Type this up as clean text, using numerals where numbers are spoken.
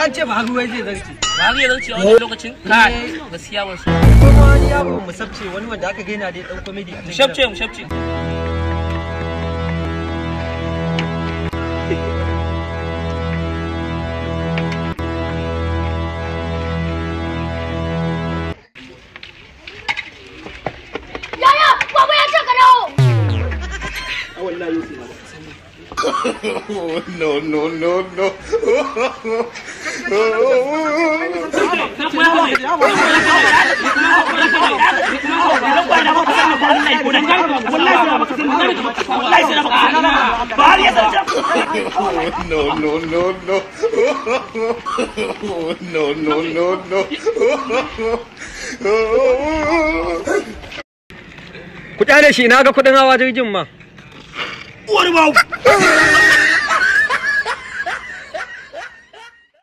an ce ba ruwai zai zarce. Ba zai zarce a wani lokacin? Kai, gaskiya ba su. Kuma wani yaro musabce wani wanda aka gaina da dan comedy. Musabce. No. Ku tare shi na ga kudin hawa jirgin ma. Uwar bawu.